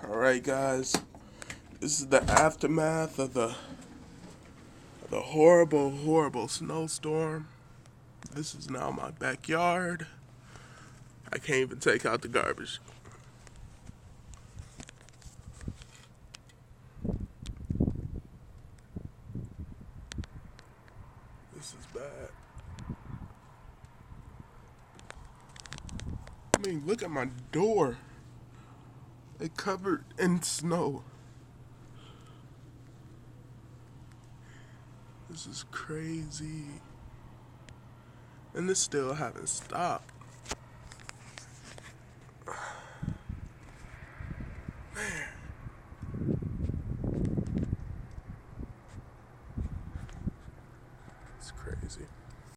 Alright guys, this is the aftermath of the horrible snowstorm. This is now my backyard. I can't even take out the garbage. This is bad. I mean, look at my door. It covered in snow. This is crazy. And this still haven't stopped.